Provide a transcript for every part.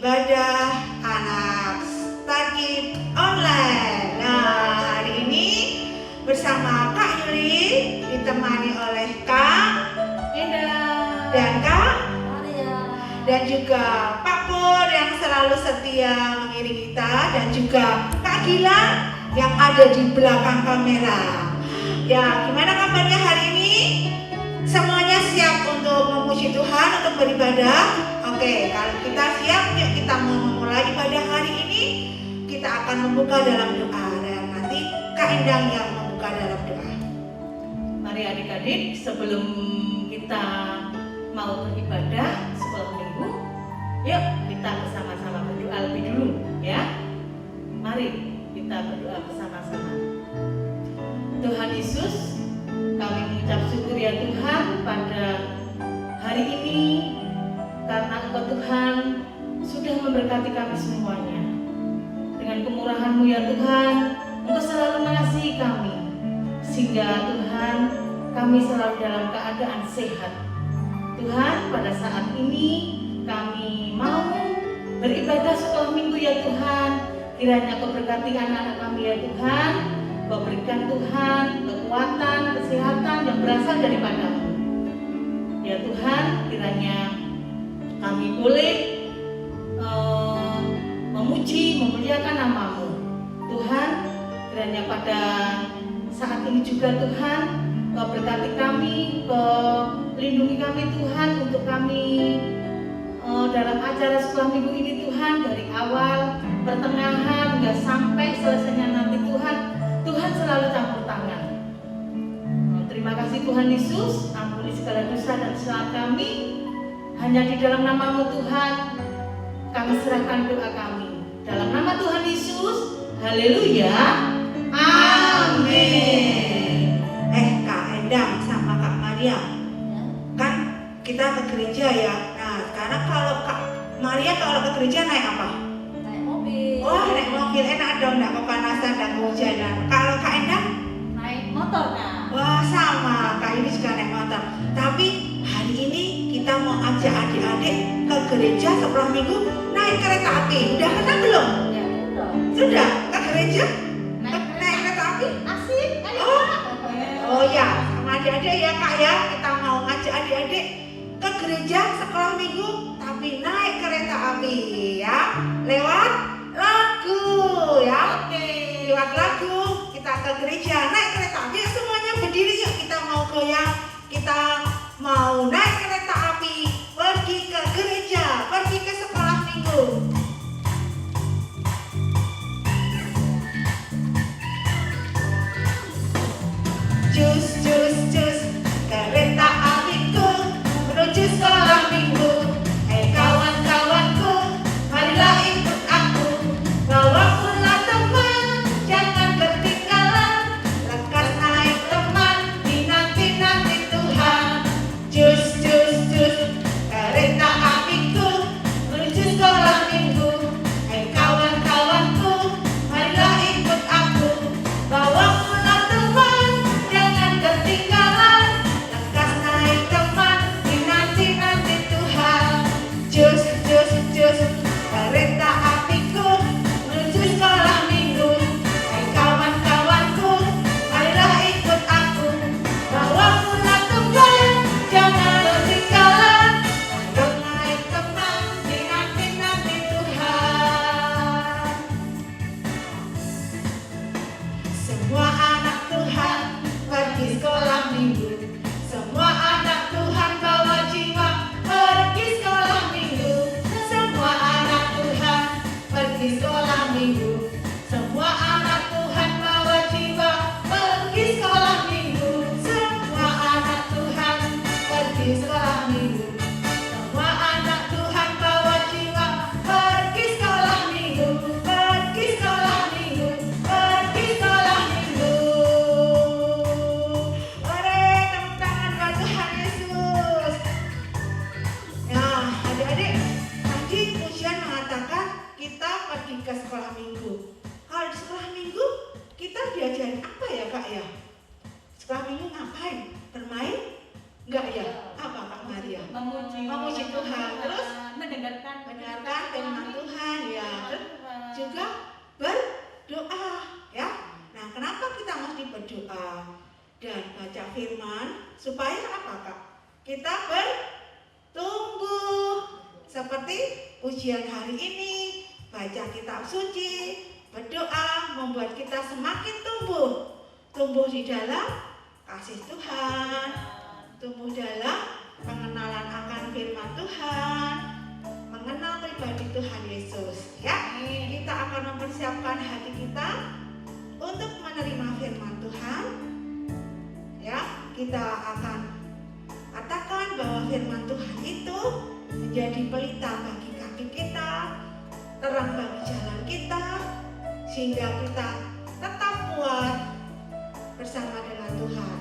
ibadah anak Starkid online. Nah, hari ini bersama Kak Yuli ditemani oleh Kak Indah dan Kak Maria dan juga Pak Pur yang selalu setia mengiringi kita, dan juga Kak Gila yang ada di belakang kamera. Ya, gimana kabarnya hari ini? Semuanya siap untuk memuji Tuhan, untuk beribadah? Oke, kalau kita siap, yuk kita mau memulai ibadah hari ini. Kita akan membuka dalam doa, dan nanti Kak Endang yang membuka dalam doa. Mari adik-adik, sebelum kita mau beribadah sekolah minggu, yuk kita bersama-sama berdoa lebih dulu ya. Mari kita berdoa bersama-sama. Tuhan Yesus, kami mengucap syukur ya Tuhan pada hari ini, karena Engkau Tuhan sudah memberkati kami semuanya. Dengan kemurahan-Mu ya Tuhan, Engkau selalu mengasihi kami, sehingga Tuhan kami selalu dalam keadaan sehat. Tuhan, pada saat ini kami mau beribadah sekolah minggu ya Tuhan. Kiranya Kau berkati anak-anak kami ya Tuhan. Kau berikan Tuhan kekuatan, kesehatan yang berasal daripada-Mu. Ya Tuhan, kiranya kami boleh memuji, memuliakan nama-Mu. Tuhan, kiranya pada saat ini juga Tuhan, Kau berkati kami, Kau lindungi kami Tuhan, untuk kami dalam acara sekolah minggu ini Tuhan, dari awal, pertengahan, hingga sampai selesainya nanti Tuhan, Tuhan selalu campur tangan. Terima kasih Tuhan Yesus, ampuni segala dosa dan salah kami. Hanya di dalam nama-Mu Tuhan, kami serahkan doa kami. Dalam nama Tuhan Yesus, haleluya, amin. Kak Endang sama Kak Maria, kan kita ke gereja ya. Nah, sekarang kalau Kak Maria kalau ke gereja naik apa? Naik mobil. Wah, naik mobil enak dong, nggak kepanasan dan kehujanan. Kalau Kak Endang? Naik motor nah. Wah, sama, Kak ini juga naik motor. Tapi hari ini kita mau ajak adik-adik ke gereja sekolah minggu naik kereta api. Udah pernah belum? Ya udah. Sudah ke gereja? Naik Naik kereta api? asik. Ayo. Oh ya, sama adik-adik ya Kak ya. Kita mau ngajak adik-adik ke gereja sekolah minggu, tapi naik kereta api ya. Lewat lagu ya. Oke. Lewat lagu kita ke gereja, naik kereta api. Yuk semuanya berdiri yuk, kita mau goyang. Kita mau naik kereta api, pergi ke gereja, pergi ke sekolah minggu. Cus, cus, cus, kereta apiku menuju sekolah minggu. Hei kawan-kawanku, marilah ikut aku. Bawa pula teman, jangan ketinggalan. Lekas naik teman, dinanti-nanti Tuhan. Cus, cus, cus, kereta apiku menuju sekolah minggu. Hei kawan-kawanku, marilah ikut aku. Bawa pula teman, jangan ketinggalan. Lekas naik teman, dinanti-nanti Tuhan. Cus, cus, cus, kereta apiku menuju sekolah minggu. Hai kawan-kawanku, marilah ikut aku. Bawa pula teman, jangan ketinggalan. Lekas naik teman, dinanti-nanti Tuhan. Semua anak Tuhan pergi sekolah minggu. Semua anak Tuhan bawa jiwa pergi sekolah minggu. Semua anak Tuhan pergi sekolah minggu. Semua anak Tuhan bawa jiwa pergi sekolah minggu. Semua anak Tuhan pergi sekolah minggu. Semua anak Tuhan bawa jiwa pergi sekolah minggu. Pergi sekolah minggu. Pergi sekolah minggu. Ore, tepuk tangan buat Tuhan Yesus. Nah, adik-adik, tadi pujian mengatakan kita pergi ke sekolah minggu. Kalau di sekolah minggu kita diajarin apa ya Kak ya? Sekolah minggu ngapain? Bermain? Enggak ya? Apa Kak Maria? Memuji Tuhan. Terus mendengarkan mendengarkan firman supaya apa Kak? Kita bertumbuh. Seperti ujian hari ini, baca kitab suci, berdoa membuat kita semakin tumbuh. Tumbuh di dalam kasih Tuhan, tumbuh dalam pengenalan akan firman Tuhan, mengenal pribadi Tuhan Yesus. Ya, kita akan mempersiapkan hati kita untuk menerima firman Tuhan. Ya, kita akan katakan bahwa firman Tuhan itu menjadi pelita bagi kaki kita, terang bagi jalan kita, sehingga kita tetap kuat bersama dengan Tuhan.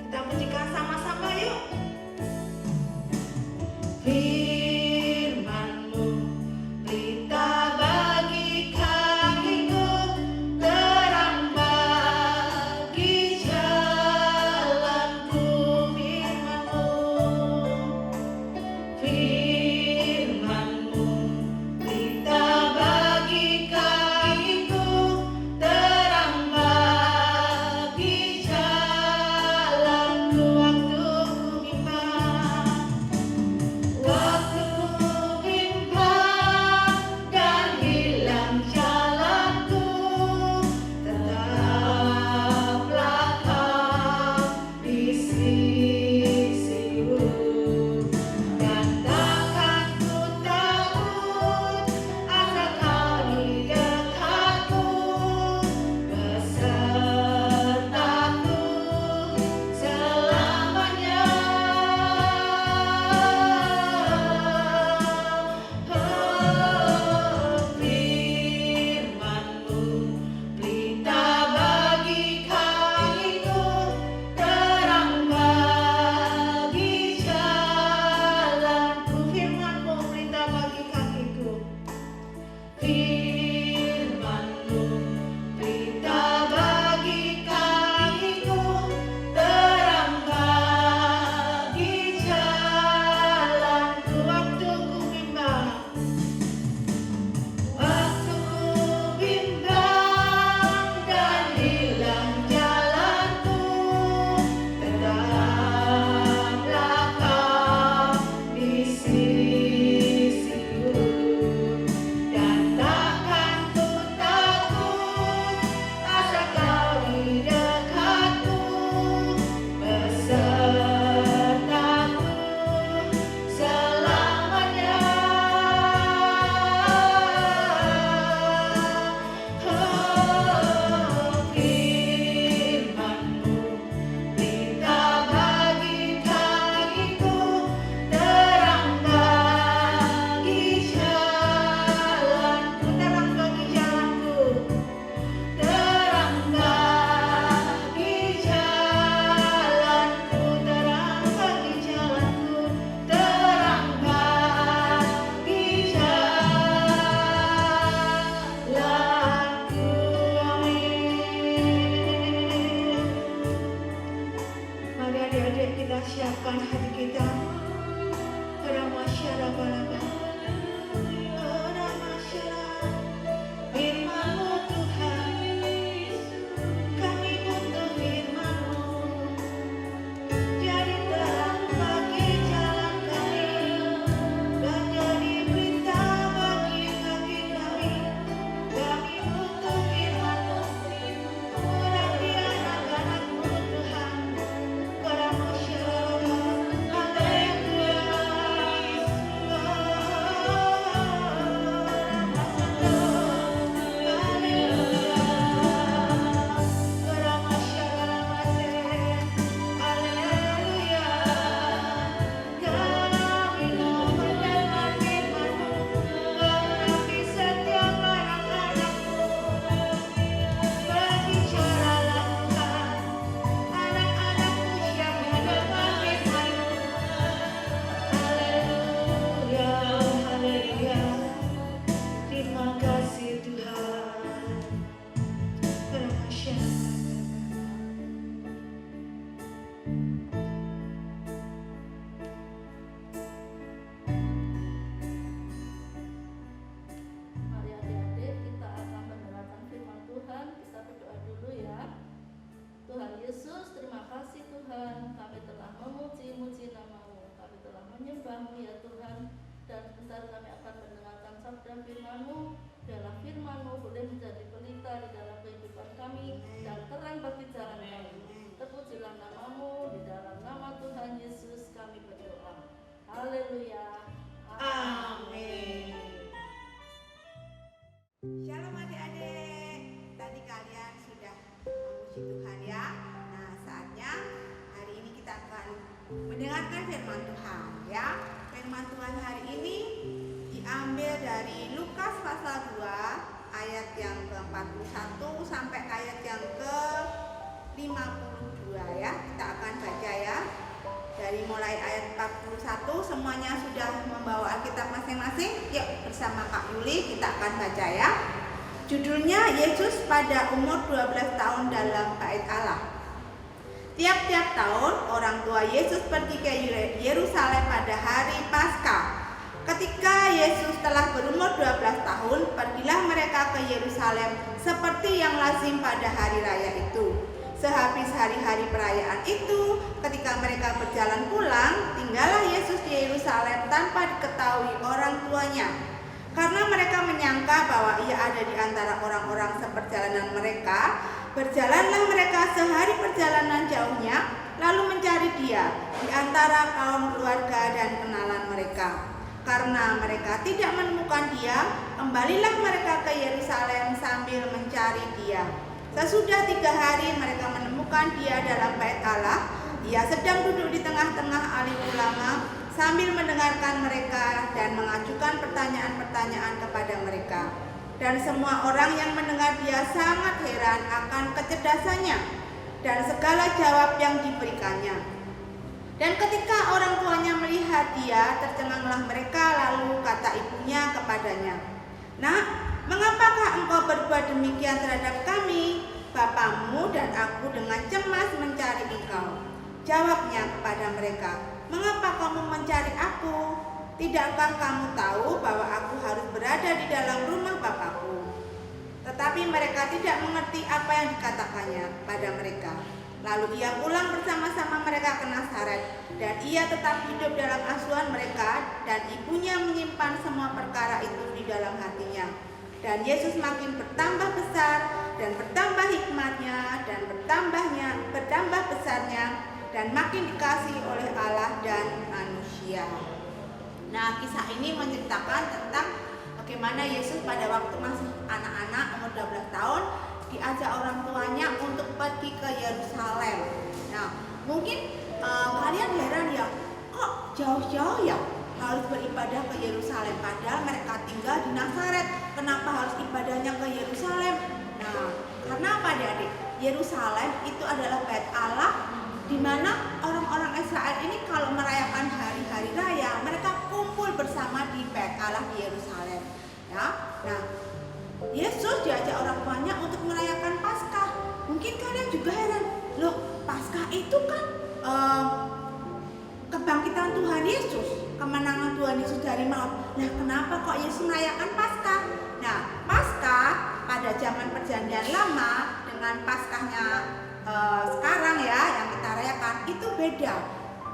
Kita pujikan sama-sama yuk. Firman-Mu pelita bagi kakiku, terang bagi jalanku. Firman-Mu pelita bagi kakiku, terang bagi jalanku. Waktu ku bimbang dan hilang jalanku, tetaplah Kau di sisiku, dan takkan ku takut asal Kau di dekatku, besertaku selamanya. Firman-Mu pelita bagi kakiku, terang bagi jalanku. Firman-Mu pelita bagi kakiku. Firman-Mu pelita bagi kakiku, terang bagi jalanku. Waktu ku bimbang dan hilang jalanku, tetaplah Kau di sisiku, dan takkan ku takut asal Kau di dekatku, besertaku selamanya. Firman-Mu pelita bagi kakiku, terang bagi jalanku, terang bagi jalanku, terang bagi jalanku, terang bagi jalanku, terang bagi jalanku. Amin. Mari adik-adik kita siapkan hati kita. Firman-Mu Tuhan, kami butuh firman-Mu, jadi terang bagi jalan kami, dan jadi pelita bagi kaki kami. Kami butuh firman-Mu, urapi anak-anak-Mu Tuhan. Para masyarakat, haleluya. kami ya Tuhan. Dan sebentar kami akan mendengarkan sabda firman-Mu. Biarlah firman-Mu boleh menjadi pelita di dalam kehidupan kami dan terang bagi jalan kami. Terpujilah nama-Mu, di dalam nama Tuhan Yesus kami berdoa. Haleluya. Amin. Shalom adik-adik. Tadi kalian sudah memuji Tuhan ya. Nah, saatnya hari ini kita akan mendengarkan firman Tuhan ya. Firman Tuhan hari ini diambil dari Lukas pasal 2 ayat yang ke-41 sampai ayat yang ke-52 ya. Kita akan baca ya. Dari mulai ayat 41, semuanya sudah membawa Alkitab masing-masing. Yuk bersama Kak Yuli kita akan baca ya. Judulnya Yesus pada umur 12 tahun dalam Bait Allah. Tiap-tiap tahun orang tua Yesus pergi ke Yerusalem pada hari Paskah. Ketika Yesus telah berumur 12 tahun, pergilah mereka ke Yerusalem seperti yang lazim pada hari raya itu. Sehabis hari-hari perayaan itu, ketika mereka berjalan pulang, tinggallah Yesus di Yerusalem tanpa diketahui orang tuanya. Karena mereka menyangka bahwa ia ada di antara orang-orang seperjalanan mereka, berjalanlah mereka sehari perjalanan jauhnya, lalu mencari dia di antara kaum keluarga dan kenalan mereka. Karena mereka tidak menemukan dia, kembalilah mereka ke Yerusalem sambil mencari dia. Sesudah 3 hari mereka menemukan dia dalam Bait Allah. Ia sedang duduk di tengah-tengah alim ulama sambil mendengarkan mereka dan mengajukan pertanyaan-pertanyaan kepada mereka. Dan semua orang yang mendengar dia sangat heran akan kecerdasannya dan segala jawab yang diberikannya. Dan ketika orang tuanya melihat dia, tercenganglah mereka, lalu kata ibunya kepadanya, "Nak, mengapakah engkau berbuat demikian terhadap kami? Bapamu dan aku dengan cemas mencari engkau." Jawabnya kepada mereka, "Mengapa kamu mencari aku? Tidakkah kamu tahu bahwa aku harus berada di dalam rumah Bapakku?" Tetapi mereka tidak mengerti apa yang dikatakannya pada mereka. Lalu ia pulang bersama-sama mereka ke Nazaret, dan ia tetap hidup dalam asuhan mereka, dan ibunya menyimpan semua perkara itu di dalam hatinya. Dan Yesus makin bertambah besar dan bertambah hikmatnya dan bertambah besarnya dan makin dikasihi oleh Allah dan manusia. Nah, kisah ini menceritakan tentang bagaimana Yesus pada waktu masih anak-anak umur 12 tahun diajak orang tuanya untuk pergi ke Yerusalem. Nah, mungkin kalian heran ya, kok jauh-jauh ya harus beribadah ke Yerusalem, padahal mereka tinggal di Nazaret. Kenapa harus ibadahnya ke Yerusalem? Nah, karena apa adik-adik? Yerusalem itu adalah Bait Allah, di mana orang-orang Israel ini kalau merayakan hari-hari raya, mereka kumpul bersama di Bait Allah di Yerusalem. Ya, nah, Yesus diajak orang tuanya untuk merayakan Paskah. Mungkin kalian juga heran, loh, Paskah itu kan kebangkitan Tuhan Yesus, kemenangan Tuhan Yesus dari maut. Nah, kenapa kok Yesus merayakan Paskah? Nah, Paskah pada zaman Perjanjian Lama dengan Paskahnya sekarang ya yang kita rayakan itu beda.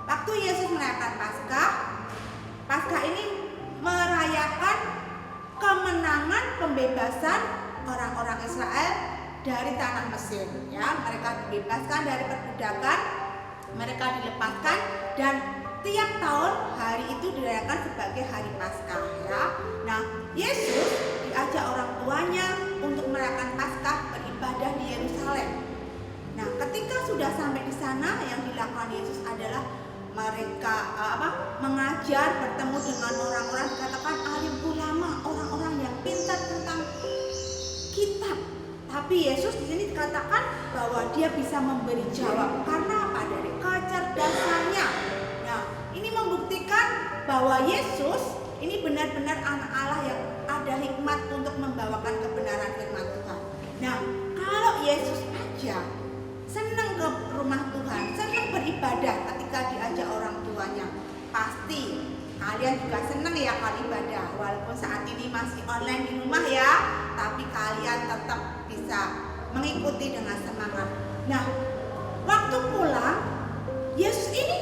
Waktu Yesus merayakan Paskah ini merayakan kemenangan pembebasan orang-orang Israel dari tanah Mesir. Ya, mereka dibebaskan dari perbudakan, mereka dilepaskan, dan tiap tahun hari itu dirayakan sebagai hari Paskah. Ya, nah Yesus diajak orang tuanya untuk merayakan Paskah beribadah di Yerusalem. Nah, ketika sudah sampai di sana, yang dilakukan Yesus adalah mereka mengajar, bertemu dengan orang-orang dikatakan alim ulama, orang-orang yang pintar tentang kitab. Tapi Yesus di sini dikatakan bahwa dia bisa memberi jawab karena apa? Dari kecerdasannya. Nah, ini membuktikan bahwa Yesus ini benar-benar anak Allah yang ada hikmat untuk membawakan kebenaran firman Tuhan. Nah, kalau Yesus aja senang ke rumah Tuhan, senang beribadah ketika diajak orang tuanya, pasti kalian juga senang ya kalau ibadah. Walaupun saat ini masih online di rumah ya, tapi kalian tetap bisa mengikuti dengan semangat. Nah, waktu pulang Yesus ini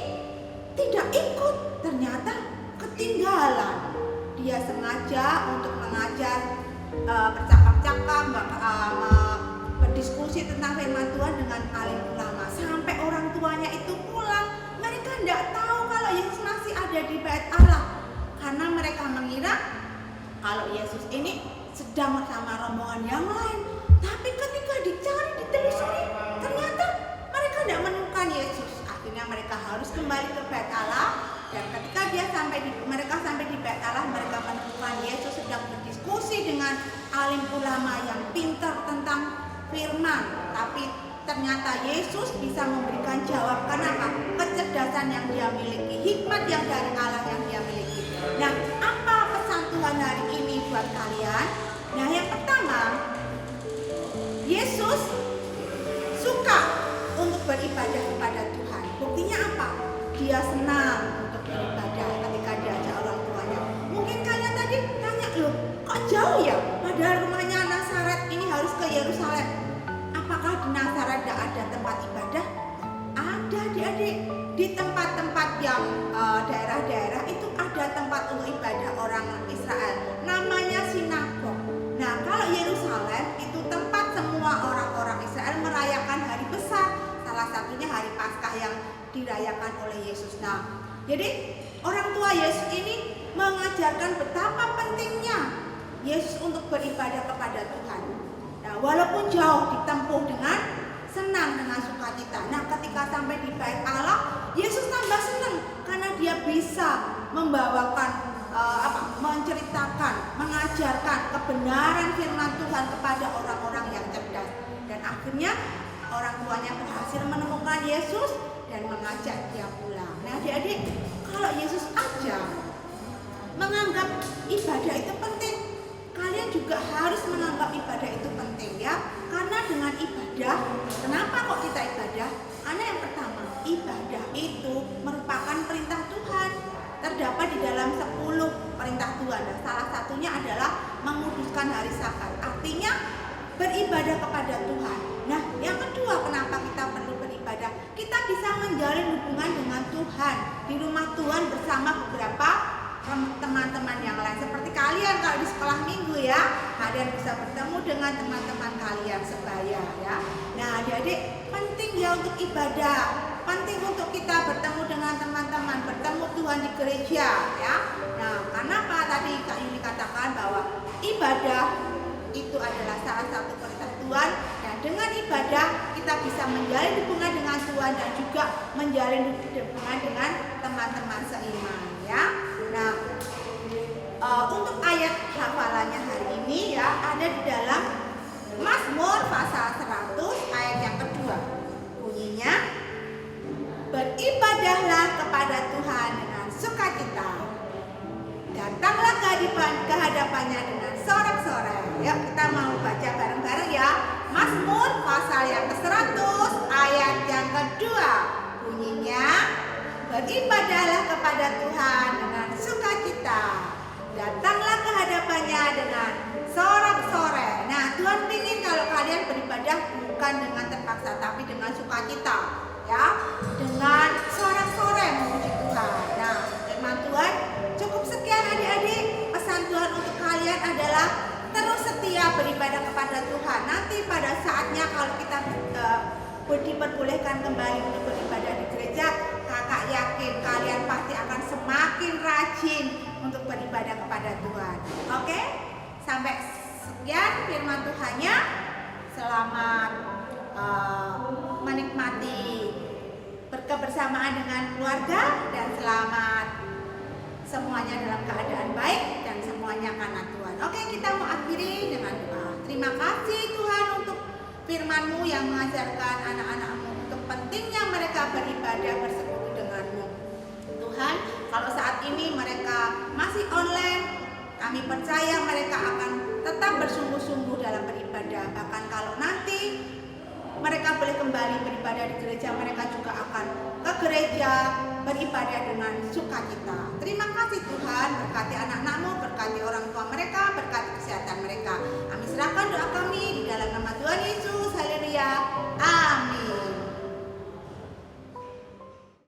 tidak ikut. Ternyata jualan. Dia sengaja untuk mengajar, bercakap-cakap, berdiskusi tentang firman Tuhan dengan alim ulama. Sampai orang tuanya itu pulang, mereka tidak tahu kalau Yesus masih ada di bait Allah, karena mereka mengira kalau Yesus ini sedang bersama rombongan yang lain. Tapi ketika dicari, ditelusuri, ternyata mereka tidak menemukan Yesus. Akhirnya mereka harus kembali ke bait Allah. Dan ketika mereka sampai di bait Allah, mereka menemukan Yesus sedang berdiskusi dengan alim ulama yang pintar tentang firman. Tapi ternyata Yesus bisa memberikan jawab. Kenapa? Kecerdasan yang dia miliki, hikmat yang dari Allah yang dia miliki. Nah, apa pesan Tuhan hari ini buat kalian? Nah, yang pertama, Yesus suka untuk beribadah kepada Tuhan. Buktinya apa? Dia senang beribadah ketika diajak orang tuanya. Mungkin kalian tadi tanya, loh kok jauh ya? Padahal rumahnya Nazaret ini harus ke Yerusalem. Apakah di Nazaret tidak ada tempat ibadah? Ada, adik-adik. Di tempat-tempat yang daerah-daerah itu ada tempat untuk ibadah orang Israel. Namanya sinagog. Nah, kalau Yerusalem itu tempat semua orang-orang Israel merayakan hari besar. Salah satunya hari Paskah yang dirayakan oleh Yesus. Nah, jadi orang tua Yesus ini mengajarkan betapa pentingnya Yesus untuk beribadah kepada Tuhan. Nah, walaupun jauh ditempuh dengan senang, dengan sukacita. Nah, ketika sampai di bait Allah, Yesus tambah senang karena dia bisa membawakan, menceritakan, mengajarkan kebenaran firman Tuhan kepada orang-orang yang cerdas. Dan akhirnya orang tuanya berhasil menemukan Yesus dan mengajak dia pulang. Nah, adik-adik, kalau Yesus aja menganggap ibadah itu penting, kalian juga harus menganggap ibadah itu penting ya. Karena dengan ibadah, kenapa kok kita ibadah? Karena yang pertama, ibadah itu merupakan perintah Tuhan. Terdapat di dalam 10 perintah Tuhan. Dan salah satunya adalah menguduskan hari Sabat. Artinya beribadah kepada Tuhan. Nah, yang kedua, kenapa kita perlu beribadah? Kita bisa menjalin hubungan dengan Tuhan di rumah Tuhan bersama beberapa teman-teman yang lain. Seperti kalian kalau di sekolah minggu ya, kalian bisa bertemu dengan teman-teman kalian sebaya ya. Nah, adik-adik, penting ya untuk ibadah. Penting untuk kita bertemu dengan teman-teman, bertemu Tuhan di gereja ya. Nah, kenapa tadi Kak Yuni katakan bahwa ibadah itu adalah salah satu perintah Tuhan, dan dengan ibadah kita bisa menjalin hubungan dengan Tuhan dan juga menjalin hubungan dengan teman-teman seiman ya. Nah, untuk ayat hafalannya hari ini ya ada di dalam Mazmur pasal 100 ayat yang kedua. Bunyinya, beribadahlah kepada Tuhan dengan sukacita, datanglah ke hadapannya dengan sorak-sorai. Yuk kita mau baca bareng-bareng ya. Mazmur pasal yang ke-100 ayat yang kedua. Bunyinya, beribadahlah kepada Tuhan dengan sukacita, datanglah ke hadapannya dengan sorak-sorai. Nah, Tuhan ingin kalau kalian beribadah bukan dengan terpaksa, tapi dengan sukacita ya, dengan sorak-sorai memuji Tuhan. Nah, firman Tuhan cukup sekian adik-adik. Pesan Tuhan untuk kalian adalah terus setia beribadah kepada Tuhan. Nanti pada saatnya kalau kita diperbolehkan kembali untuk beribadah di gereja, kakak yakin kalian pasti akan semakin rajin untuk beribadah kepada Tuhan. Oke? Sampai sekian firman Tuhannya. Selamat menikmati berkebersamaan dengan keluarga, dan selamat semuanya dalam keadaan baik dan semuanya karena Tuhan. Oke, kita mau akhiri dengan doa. Terima kasih Tuhan untuk firman-Mu yang mengajarkan anak-anak-Mu untuk pentingnya mereka beribadah bersekutu dengan-Mu. Tuhan, kalau saat ini mereka masih online, kami percaya mereka akan tetap bersungguh-sungguh dalam beribadah. Bahkan kalau nanti mereka boleh kembali beribadah di gereja, mereka juga akan ke gereja beribadah dengan sukacita. Terima kasih Tuhan, berkati anak-anak-Mu, berkati orang tua mereka, berkati kesehatan mereka. Kami serahkan